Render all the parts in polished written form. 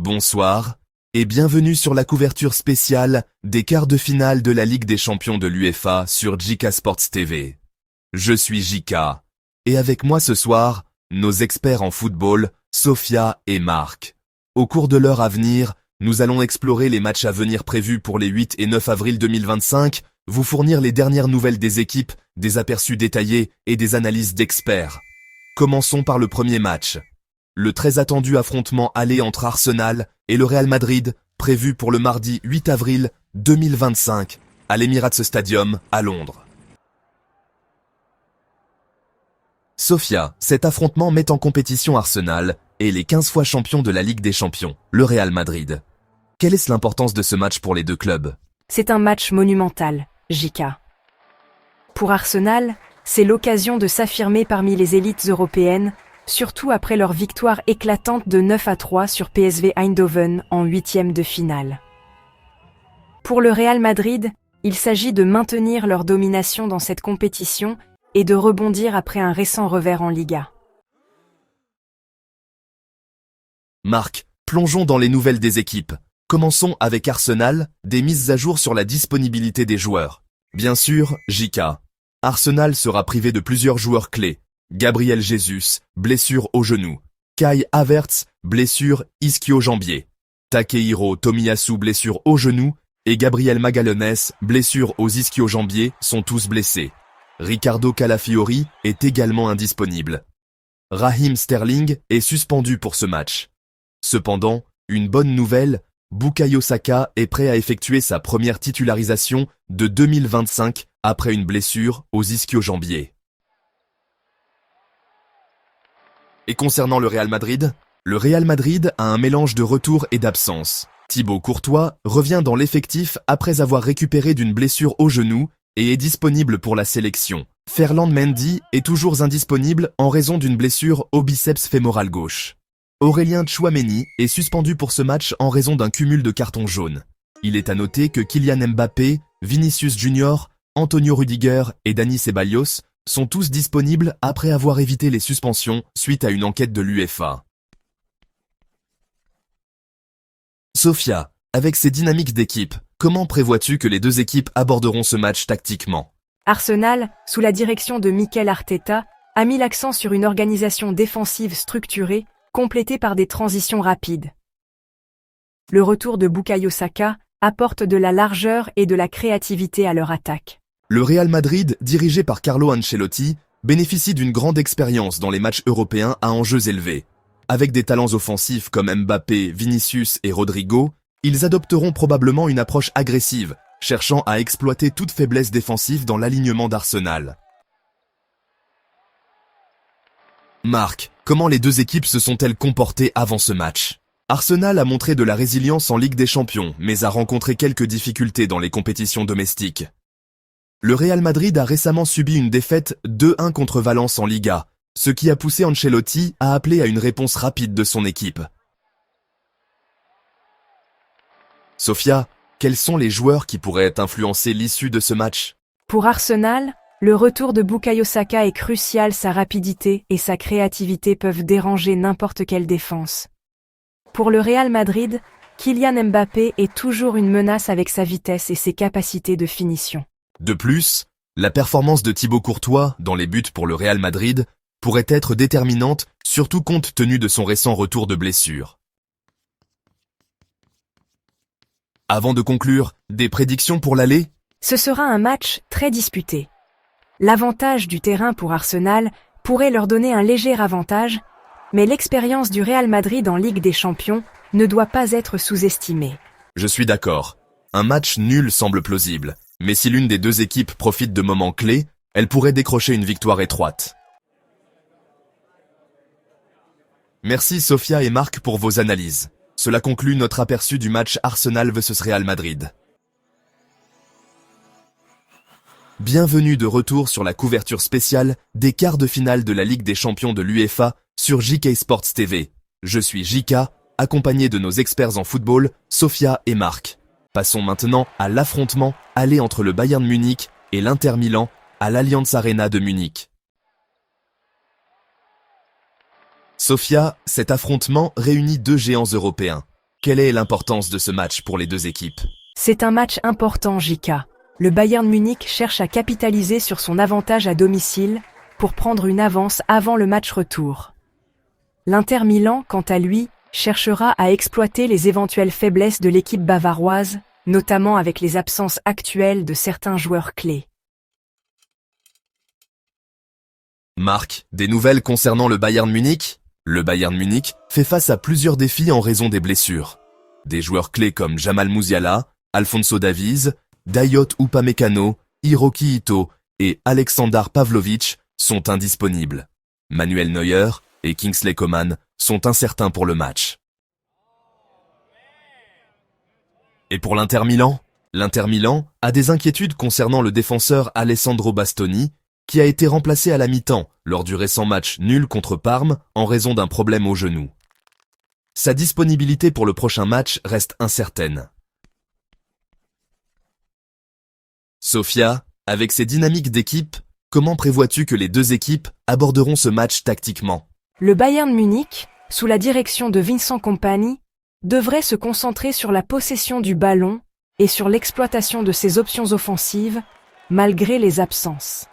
Bonsoir, et bienvenue sur la couverture spéciale des quarts de finale de la Ligue des champions de l'UEFA sur JK Sports TV. Je suis JK, et avec moi ce soir, nos experts en football, Sophia et Marc. Au cours de l'heure à venir, nous allons explorer les matchs à venir prévus pour les 8 et 9 avril 2025, vous fournir les dernières nouvelles des équipes, des aperçus détaillés et des analyses d'experts. Commençons par le premier match. Le très attendu affrontement aller entre Arsenal et le Real Madrid, prévu pour le mardi 8 avril 2025, à l'Emirates Stadium à Londres. Sophia, cet affrontement met en compétition Arsenal et les 15 fois champions de la Ligue des champions, le Real Madrid. Quelle est l'importance de ce match pour les deux clubs? C'est un match monumental, JK. Pour Arsenal, c'est l'occasion de s'affirmer parmi les élites européennes, surtout après leur victoire éclatante de 9-3 sur PSV Eindhoven en huitième de finale. Pour le Real Madrid, il s'agit de maintenir leur domination dans cette compétition et de rebondir après un récent revers en Liga. Marc, plongeons dans les nouvelles des équipes. Commençons avec Arsenal, des mises à jour sur la disponibilité des joueurs. Bien sûr, JK. Arsenal sera privé de plusieurs joueurs clés. Gabriel Jesus, blessure au genou. Kai Havertz, blessure ischio-jambier. Takehiro Tomiyasu, blessure au genou. Et Gabriel Magalhães, blessure aux ischio-jambiers, sont tous blessés. Ricardo Calafiori est également indisponible. Raheem Sterling est suspendu pour ce match. Cependant, une bonne nouvelle, Bukayo Saka est prêt à effectuer sa première titularisation de 2025 après une blessure aux ischio-jambiers. Et concernant le Real Madrid a un mélange de retour et d'absence. Thibaut Courtois revient dans l'effectif après avoir récupéré d'une blessure au genou et est disponible pour la sélection. Ferland Mendy est toujours indisponible en raison d'une blessure au biceps fémoral gauche. Aurélien Tchouaméni est suspendu pour ce match en raison d'un cumul de cartons jaunes. Il est à noter que Kylian Mbappé, Vinicius Junior, Antonio Rudiger et Dani Ceballos sont tous disponibles après avoir évité les suspensions suite à une enquête de l'UEFA. Sophia, avec ses dynamiques d'équipe, comment prévois-tu que les deux équipes aborderont ce match tactiquement? Arsenal, sous la direction de Mikel Arteta, a mis l'accent sur une organisation défensive structurée, complétée par des transitions rapides. Le retour de Bukayo Saka apporte de la largeur et de la créativité à leur attaque. Le Real Madrid, dirigé par Carlo Ancelotti, bénéficie d'une grande expérience dans les matchs européens à enjeux élevés. Avec des talents offensifs comme Mbappé, Vinicius et Rodrigo, ils adopteront probablement une approche agressive, cherchant à exploiter toute faiblesse défensive dans l'alignement d'Arsenal. Marc, comment les deux équipes se sont-elles comportées avant ce match? Arsenal a montré de la résilience en Ligue des Champions, mais a rencontré quelques difficultés dans les compétitions domestiques. Le Real Madrid a récemment subi une défaite 2-1 contre Valence en Liga, ce qui a poussé Ancelotti à appeler à une réponse rapide de son équipe. Sophia, quels sont les joueurs qui pourraient influencer l'issue de ce match? Pour Arsenal, le retour de Bukayo Saka est crucial, sa rapidité et sa créativité peuvent déranger n'importe quelle défense. Pour le Real Madrid, Kylian Mbappé est toujours une menace avec sa vitesse et ses capacités de finition. De plus, la performance de Thibaut Courtois dans les buts pour le Real Madrid pourrait être déterminante, surtout compte tenu de son récent retour de blessure. Avant de conclure, des prédictions pour l'aller? Ce sera un match très disputé. L'avantage du terrain pour Arsenal pourrait leur donner un léger avantage, mais l'expérience du Real Madrid en Ligue des Champions ne doit pas être sous-estimée. Je suis d'accord. Un match nul semble plausible, mais si l'une des deux équipes profite de moments clés, elle pourrait décrocher une victoire étroite. Merci Sophia et Marc pour vos analyses. Cela conclut notre aperçu du match Arsenal vs Real Madrid. Bienvenue de retour sur la couverture spéciale des quarts de finale de la Ligue des champions de l'UEFA sur JK Sports TV. Je suis JK, accompagné de nos experts en football, Sophia et Marc. Passons maintenant à l'affrontement aller entre le Bayern Munich et l'Inter Milan à l'Allianz Arena de Munich. Sophia, cet affrontement réunit deux géants européens. Quelle est l'importance de ce match pour les deux équipes? C'est un match important, Jika. Le Bayern Munich cherche à capitaliser sur son avantage à domicile pour prendre une avance avant le match retour. L'Inter Milan, quant à lui, cherchera à exploiter les éventuelles faiblesses de l'équipe bavaroise, notamment avec les absences actuelles de certains joueurs clés. Marc, des nouvelles concernant le Bayern Munich? Le Bayern Munich fait face à plusieurs défis en raison des blessures. Des joueurs clés comme Jamal Musiala, Alphonso Davies, Dayot Upamecano, Hiroki Ito et Aleksandar Pavlovic sont indisponibles. Manuel Neuer et Kingsley Coman sont incertains pour le match. Et pour l'Inter Milan? L'Inter Milan a des inquiétudes concernant le défenseur Alessandro Bastoni, qui a été remplacé à la mi-temps lors du récent match nul contre Parme en raison d'un problème au genou. Sa disponibilité pour le prochain match reste incertaine. Sofia, avec ses dynamiques d'équipe, comment prévois-tu que les deux équipes aborderont ce match tactiquement? Le Bayern Munich, sous la direction de Vincent Kompany, devrait se concentrer sur la possession du ballon et sur l'exploitation de ses options offensives, malgré les absences.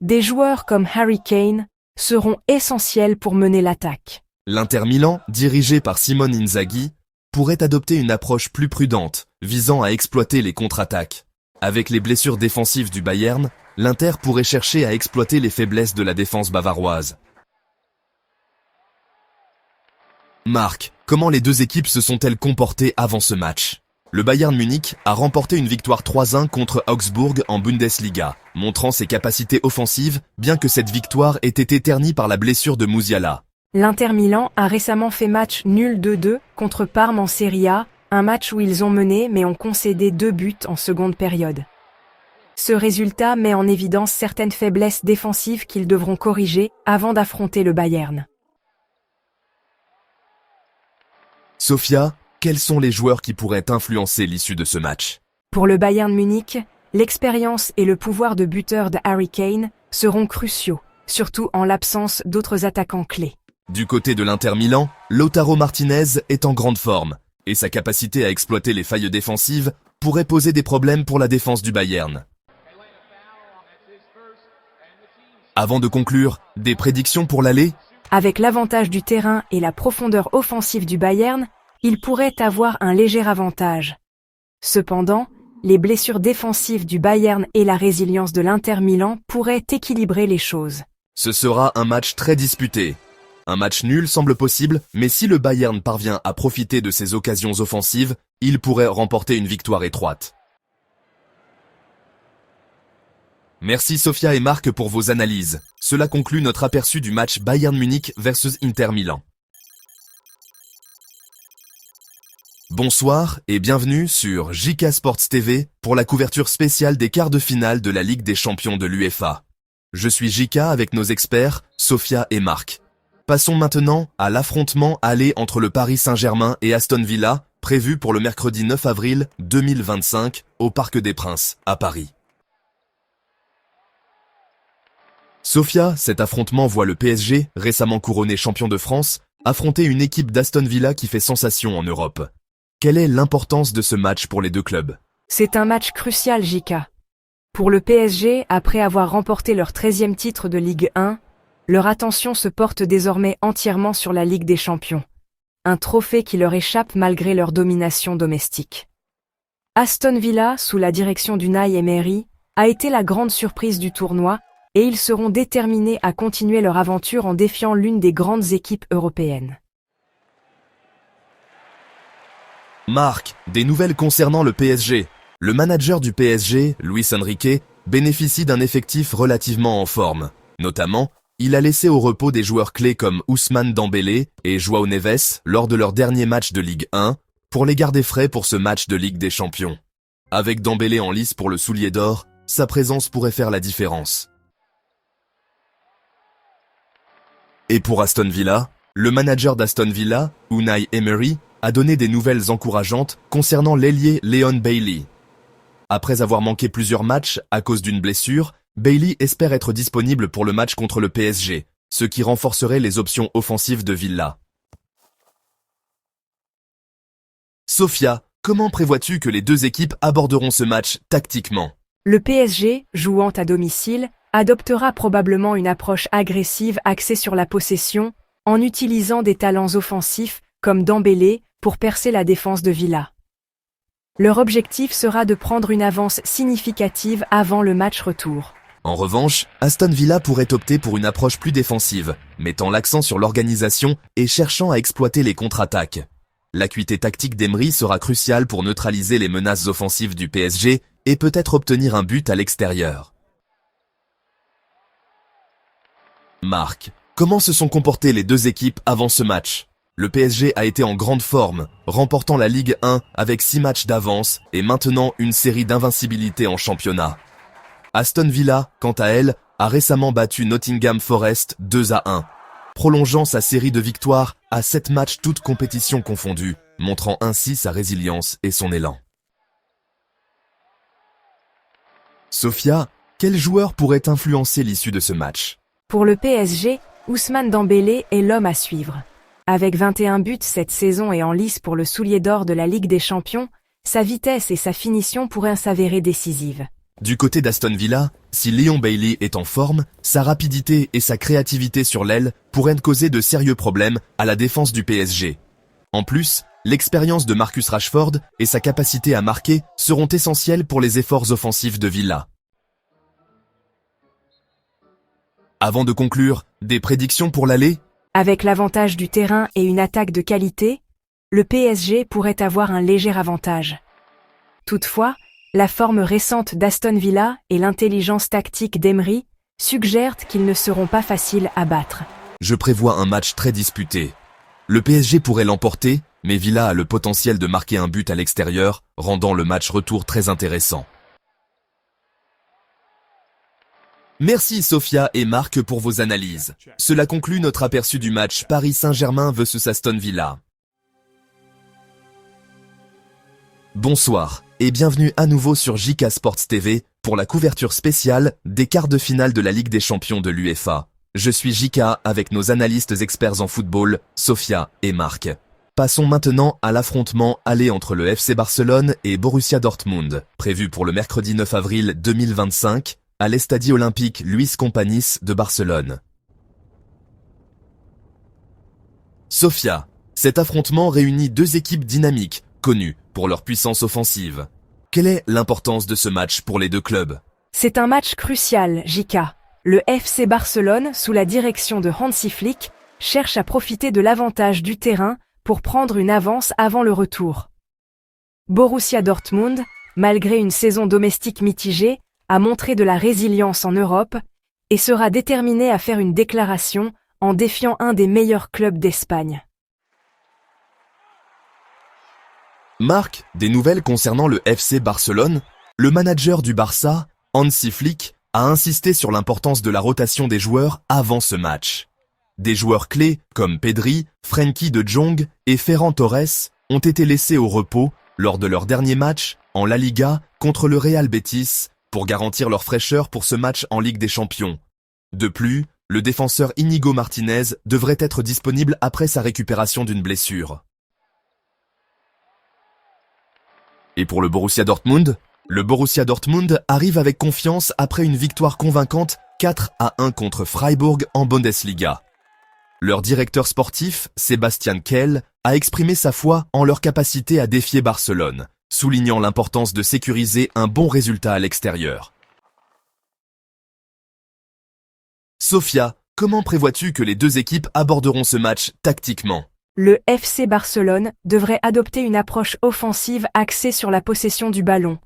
Des joueurs comme Harry Kane seront essentiels pour mener l'attaque. L'Inter Milan, dirigé par Simone Inzaghi, pourrait adopter une approche plus prudente, visant à exploiter les contre-attaques. Avec les blessures défensives du Bayern, l'Inter pourrait chercher à exploiter les faiblesses de la défense bavaroise. Marc, comment les deux équipes se sont-elles comportées avant ce match? Le Bayern Munich a remporté une victoire 3-1 contre Augsbourg en Bundesliga, montrant ses capacités offensives, bien que cette victoire ait été ternie par la blessure de Musiala. L'Inter Milan a récemment fait match nul 2-2 contre Parme en Serie A, un match où ils ont mené mais ont concédé 2 buts en seconde période. Ce résultat met en évidence certaines faiblesses défensives qu'ils devront corriger avant d'affronter le Bayern. Sofia, quels sont les joueurs qui pourraient influencer l'issue de ce match? Pour le Bayern Munich, l'expérience et le pouvoir de buteur de Harry Kane seront cruciaux, surtout en l'absence d'autres attaquants clés. Du côté de l'Inter Milan, Lautaro Martinez est en grande forme, et sa capacité à exploiter les failles défensives pourrait poser des problèmes pour la défense du Bayern. Avant de conclure, des prédictions pour l'aller? Avec l'avantage du terrain et la profondeur offensive du Bayern, il pourrait avoir un léger avantage. Cependant, les blessures défensives du Bayern et la résilience de l'Inter Milan pourraient équilibrer les choses. Ce sera un match très disputé. Un match nul semble possible, mais si le Bayern parvient à profiter de ses occasions offensives, il pourrait remporter une victoire étroite. Merci Sofia et Marc pour vos analyses. Cela conclut notre aperçu du match Bayern Munich versus Inter Milan. Bonsoir et bienvenue sur JK Sports TV pour la couverture spéciale des quarts de finale de la Ligue des Champions de l'UEFA. Je suis JK avec nos experts, Sofia et Marc. Passons maintenant à l'affrontement aller entre le Paris Saint-Germain et Aston Villa, prévu pour le mercredi 9 avril 2025 au Parc des Princes, à Paris. Sofia, cet affrontement voit le PSG, récemment couronné champion de France, affronter une équipe d'Aston Villa qui fait sensation en Europe. Quelle est l'importance de ce match pour les deux clubs? C'est un match crucial, Jika. Pour le PSG, après avoir remporté leur 13e titre de Ligue 1, leur attention se porte désormais entièrement sur la Ligue des Champions, un trophée qui leur échappe malgré leur domination domestique. Aston Villa, sous la direction d'Unai Emery, a été la grande surprise du tournoi et ils seront déterminés à continuer leur aventure en défiant l'une des grandes équipes européennes. Marc, des nouvelles concernant le PSG. Le manager du PSG, Luis Enrique, bénéficie d'un effectif relativement en forme. Notamment, il a laissé au repos des joueurs clés comme Ousmane Dembélé et João Neves lors de leur dernier match de Ligue 1 pour les garder frais pour ce match de Ligue des Champions. Avec Dembélé en lice pour le soulier d'or, sa présence pourrait faire la différence. Et pour Aston Villa, le manager d'Aston Villa, Unai Emery, a donné des nouvelles encourageantes concernant l'ailier Leon Bailey. Après avoir manqué plusieurs matchs à cause d'une blessure, Bailey espère être disponible pour le match contre le PSG, ce qui renforcerait les options offensives de Villa. Sophia, comment prévois-tu que les deux équipes aborderont ce match tactiquement? Le PSG, jouant à domicile, adoptera probablement une approche agressive axée sur la possession, en utilisant des talents offensifs, comme Dembélé, pour percer la défense de Villa. Leur objectif sera de prendre une avance significative avant le match retour. En revanche, Aston Villa pourrait opter pour une approche plus défensive, mettant l'accent sur l'organisation et cherchant à exploiter les contre-attaques. L'acuité tactique d'Emery sera cruciale pour neutraliser les menaces offensives du PSG et peut-être obtenir un but à l'extérieur. Marc, comment se sont comportées les deux équipes avant ce match? Le PSG a été en grande forme, remportant la Ligue 1 avec 6 matchs d'avance et maintenant une série d'invincibilité en championnat. Aston Villa, quant à elle, a récemment battu Nottingham Forest 2-1, prolongeant sa série de victoires à 7 matchs toutes compétitions confondues, montrant ainsi sa résilience et son élan. Sophia, quel joueur pourrait influencer l'issue de ce match? Pour le PSG, Ousmane Dembélé est l'homme à suivre. Avec 21 buts cette saison et en lice pour le soulier d'or de la Ligue des Champions, sa vitesse et sa finition pourraient s'avérer décisives. Du côté d'Aston Villa, si Leon Bailey est en forme, sa rapidité et sa créativité sur l'aile pourraient causer de sérieux problèmes à la défense du PSG. En plus, l'expérience de Marcus Rashford et sa capacité à marquer seront essentielles pour les efforts offensifs de Villa. Avant de conclure, des prédictions pour l'aller? Avec l'avantage du terrain et une attaque de qualité, le PSG pourrait avoir un léger avantage. Toutefois, la forme récente d'Aston Villa et l'intelligence tactique d'Emery suggèrent qu'ils ne seront pas faciles à battre. Je prévois un match très disputé. Le PSG pourrait l'emporter, mais Villa a le potentiel de marquer un but à l'extérieur, rendant le match retour très intéressant. Merci Sophia et Marc pour vos analyses. Cela conclut notre aperçu du match Paris Saint-Germain vs Aston Villa. Bonsoir et bienvenue à nouveau sur JK Sports TV pour la couverture spéciale des quarts de finale de la Ligue des Champions de l'UEFA. Je suis JK avec nos analystes experts en football, Sophia et Marc. Passons maintenant à l'affrontement aller entre le FC Barcelone et Borussia Dortmund, prévu pour le mercredi 9 avril 2025 à l'Estadi Olympique Luis Companys de Barcelone. Sophia, cet affrontement réunit deux équipes dynamiques, connues pour leur puissance offensive. Quelle est l'importance de ce match pour les deux clubs? C'est un match crucial, JK. Le FC Barcelone, sous la direction de Hansi Flick, cherche à profiter de l'avantage du terrain pour prendre une avance avant le retour. Borussia Dortmund, malgré une saison domestique mitigée, a montré de la résilience en Europe et sera déterminé à faire une déclaration en défiant un des meilleurs clubs d'Espagne. Marc, des nouvelles concernant le FC Barcelone? Le manager du Barça, Hansi Flick, a insisté sur l'importance de la rotation des joueurs avant ce match. Des joueurs clés comme Pedri, Frenkie de Jong et Ferran Torres ont été laissés au repos lors de leur dernier match en La Liga contre le Real Betis pour garantir leur fraîcheur pour ce match en Ligue des Champions. De plus, le défenseur Íñigo Martínez devrait être disponible après sa récupération d'une blessure. Et pour le Borussia Dortmund? Le Borussia Dortmund arrive avec confiance après une victoire convaincante 4-1 contre Freiburg en Bundesliga. Leur directeur sportif, Sebastian Kehl, a exprimé sa foi en leur capacité à défier Barcelone, soulignant l'importance de sécuriser un bon résultat à l'extérieur. Sophia, comment prévois-tu que les deux équipes aborderont ce match tactiquement? Le FC Barcelone devrait adopter une approche offensive axée sur la possession du ballon,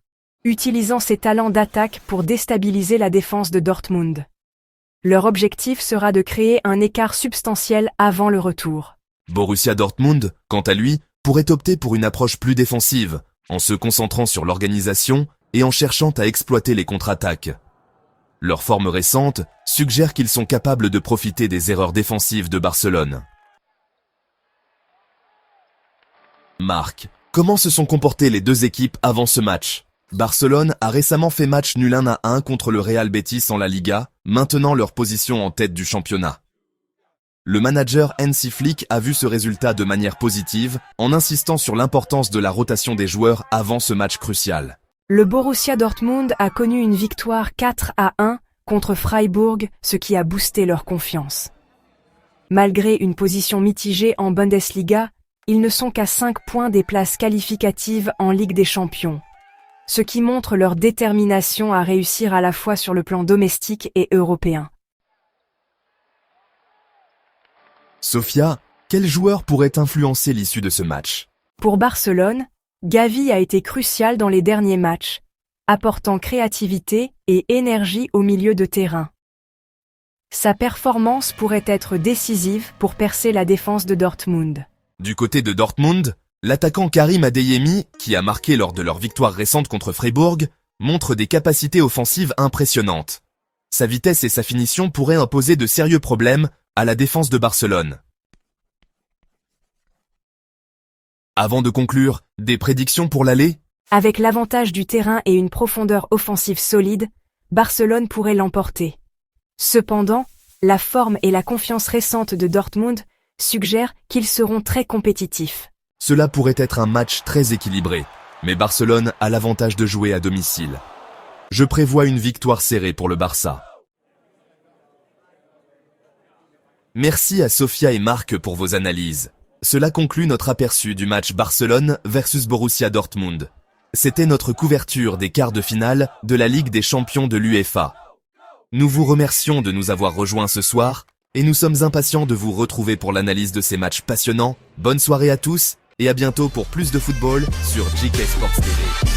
utilisant ses talents d'attaque pour déstabiliser la défense de Dortmund. Leur objectif sera de créer un écart substantiel avant le retour. Borussia Dortmund, quant à lui, pourrait opter pour une approche plus défensive, en se concentrant sur l'organisation et en cherchant à exploiter les contre-attaques. Leur forme récente suggère qu'ils sont capables de profiter des erreurs défensives de Barcelone. Marc, comment se sont comportées les deux équipes avant ce match? Barcelone a récemment fait match nul 1-1 contre le Real Betis en La Liga, maintenant leur position en tête du championnat. Le manager Hansi Flick a vu ce résultat de manière positive en insistant sur l'importance de la rotation des joueurs avant ce match crucial. Le Borussia Dortmund a connu une victoire 4-1 contre Freiburg, ce qui a boosté leur confiance. Malgré une position mitigée en Bundesliga, ils ne sont qu'à 5 points des places qualificatives en Ligue des Champions, ce qui montre leur détermination à réussir à la fois sur le plan domestique et européen. Sofia, quel joueur pourrait influencer l'issue de ce match? Pour Barcelone, Gavi a été crucial dans les derniers matchs, apportant créativité et énergie au milieu de terrain. Sa performance pourrait être décisive pour percer la défense de Dortmund. Du côté de Dortmund, l'attaquant Karim Adeyemi, qui a marqué lors de leur victoire récente contre Freiburg, montre des capacités offensives impressionnantes. Sa vitesse et sa finition pourraient imposer de sérieux problèmes à la défense de Barcelone. Avant de conclure, des prédictions pour l'aller? Avec l'avantage du terrain et une profondeur offensive solide, Barcelone pourrait l'emporter. Cependant, la forme et la confiance récente de Dortmund suggèrent qu'ils seront très compétitifs. Cela pourrait être un match très équilibré, mais Barcelone a l'avantage de jouer à domicile. Je prévois une victoire serrée pour le Barça. Merci à Sofia et Marc pour vos analyses. Cela conclut notre aperçu du match Barcelone versus Borussia Dortmund. C'était notre couverture des quarts de finale de la Ligue des Champions de l'UEFA. Nous vous remercions de nous avoir rejoints ce soir et nous sommes impatients de vous retrouver pour l'analyse de ces matchs passionnants. Bonne soirée à tous et à bientôt pour plus de football sur JK Sports TV.